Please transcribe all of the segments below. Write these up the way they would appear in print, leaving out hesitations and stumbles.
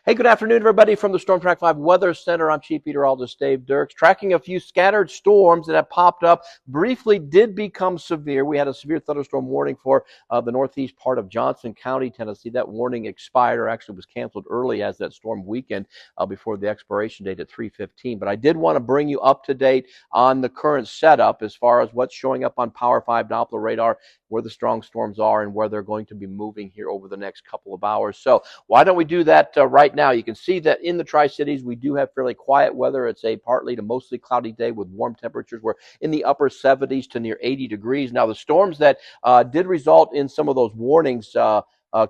Hey, good afternoon, everybody, from the StormTrack 5 Weather Center. I'm Chief Meteorologist Dave Dierks, tracking a few scattered storms that have popped up, briefly did become severe. We had a severe thunderstorm warning for the northeast part of Johnson County, Tennessee. That warning expired, or actually was canceled early as that storm weakened before the expiration date at 3:15. But I did want to bring you up to date on the current setup as far as what's showing up on Power 5 Doppler radar, where the strong storms are, and where they're going to be moving here over the next couple of hours. So why don't we do that right now? You can see that in the Tri-Cities, we do have fairly quiet weather. It's a partly to mostly cloudy day with warm temperatures. We're in the upper 70s to near 80 degrees. Now, the storms that did result in some of those warnings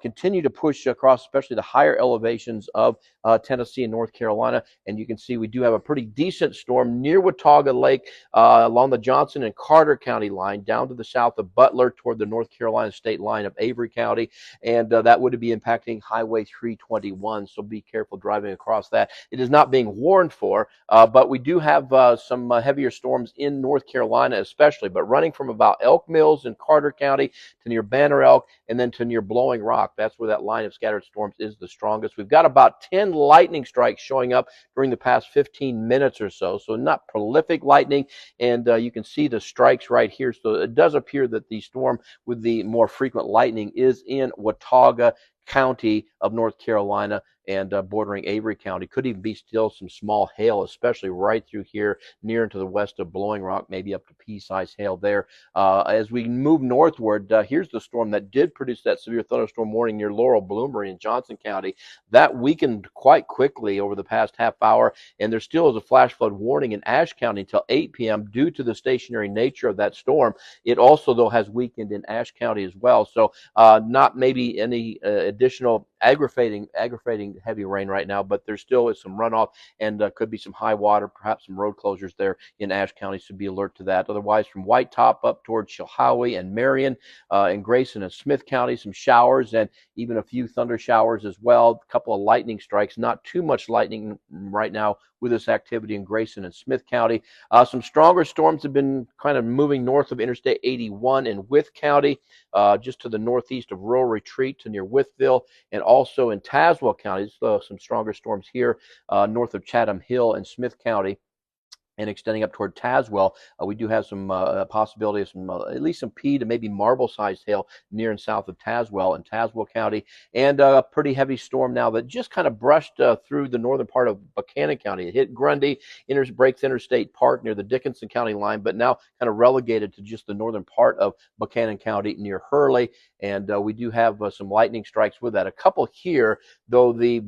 continue to push across, especially the higher elevations of Tennessee and North Carolina. And you can see we do have a pretty decent storm near Watauga Lake along the Johnson and Carter County line down to the south of Butler toward the North Carolina state line of Avery County. And that would be impacting Highway 321. So be careful driving across that. It is not being warned for, but we do have some heavier storms in North Carolina especially, but running from about Elk Mills in Carter County to near Banner Elk and then to near Blowing Rock. That's where that line of scattered storms is the strongest. We've got about 10 lightning strikes showing up during the past 15 minutes or so. So not prolific lightning, and you can see the strikes right here. So it does appear that the storm with the more frequent lightning is in Watauga County of North Carolina and bordering Avery County. Could even be still some small hail, especially right through here near into the west of Blowing Rock, maybe up to pea-sized hail there. As we move northward, here's the storm that did produce that severe thunderstorm warning near Laurel, Bloomberry, and Johnson County. That weakened quite quickly over the past half hour, and there still is a flash flood warning in Ashe County until 8 p.m. due to the stationary nature of that storm. It also, though, has weakened in Ashe County as well. So not maybe any additional aggravating heavy rain right now, but there still is some runoff and could be some high water, perhaps some road closures there in Ashe County, so be alert to that. Otherwise, from White Top up towards Chilhowie and Marion and Grayson and Smith County, some showers and even a few thunder showers as well. A couple of lightning strikes, not too much lightning right now with this activity in Grayson and Smith County. Some stronger storms have been kind of moving north of Interstate 81 in Wythe County, just to the northeast of Rural Retreat to near Wytheville, and also in Tazewell County. Some stronger storms here north of Chatham Hill and Smith County, and extending up toward Tazewell. We do have some possibility of some, at least some pea to maybe marble-sized hail near and south of Tazewell in Tazewell County, and a pretty heavy storm now that just kind of brushed through the northern part of Buchanan County. It hit Grundy, breaks Interstate Park near the Dickinson County line, but now kind of relegated to just the northern part of Buchanan County near Hurley, and we do have some lightning strikes with that. A couple here, though the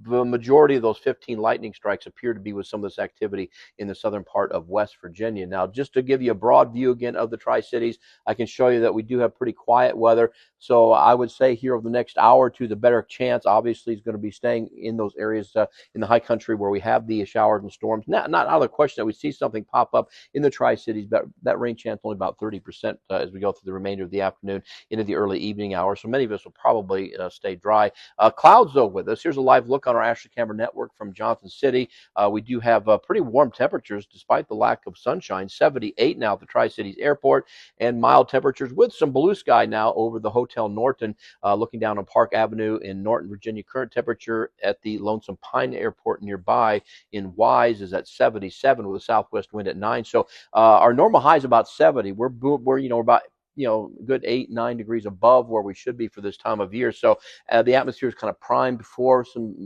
majority of those 15 lightning strikes appear to be with some of this activity in the southern part of West Virginia. Now, just to give you a broad view again of the Tri-Cities, I can show you that we do have pretty quiet weather. So I would say here over the next hour or two, the better chance obviously is going to be staying in those areas in the high country where we have the showers and storms. Not out of the question that we see something pop up in the Tri-Cities, but that rain chance only about 30% as we go through the remainder of the afternoon into the early evening hours. So many of us will probably stay dry. Clouds, though, with us. Here's a live look on our Ashley Camera network from Johnson City. We do have pretty warm temperatures despite the lack of sunshine. 78 now at the Tri-Cities Airport, and mild temperatures with some blue sky now over the Hotel Norton, looking down on Park Avenue in Norton, Virginia. Current temperature at the Lonesome Pine Airport nearby in Wise is at 77 with a southwest wind at 9. So our normal high is about 70. We're about good 8-9 degrees above where we should be for this time of year. So the atmosphere is kind of primed for some,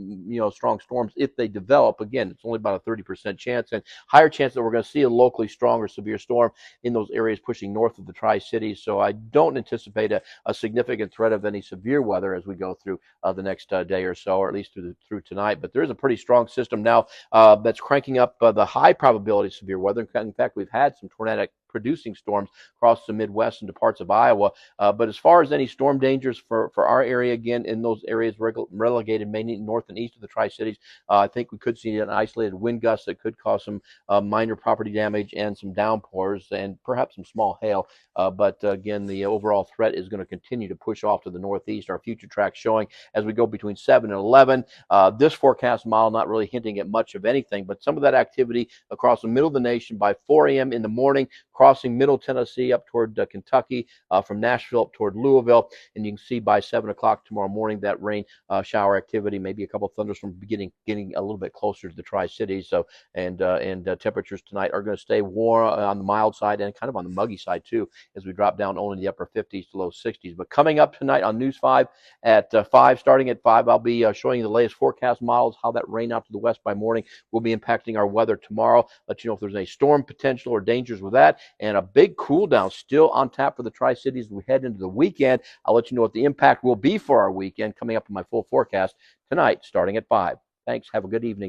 strong storms if they develop. Again, it's only about a 30% chance, and higher chance that we're going to see a locally strong or severe storm in those areas pushing north of the Tri-Cities. So I don't anticipate a significant threat of any severe weather as we go through the next day or so, or at least through tonight. But there is a pretty strong system now that's cranking up the high probability of severe weather. In fact, we've had some tornadic producing storms across the Midwest into parts of Iowa. But as far as any storm dangers for our area, again, in those areas relegated mainly north and east of the Tri-Cities, I think we could see an isolated wind gust that could cause some minor property damage and some downpours and perhaps some small hail. But again, the overall threat is going to continue to push off to the northeast. Our future track showing as we go between 7 and 11. This forecast model not really hinting at much of anything, but some of that activity across the middle of the nation by 4 a.m. in the morning, crossing Middle Tennessee up toward Kentucky, from Nashville up toward Louisville. And you can see by 7 o'clock tomorrow morning that rain shower activity, maybe a couple of thunderstorms getting a little bit closer to the Tri-Cities. So and temperatures tonight are going to stay warm on the mild side and kind of on the muggy side too, as we drop down only the upper 50s to low 60s. But coming up tonight on News 5 at 5, starting at 5, I'll be showing you the latest forecast models, how that rain out to the west by morning will be impacting our weather tomorrow. Let you know if there's any storm potential or dangers with that. And a big cool down still on tap for the Tri-Cities as we head into the weekend. I'll let you know what the impact will be for our weekend coming up in my full forecast tonight, starting at 5. Thanks. Have a good evening.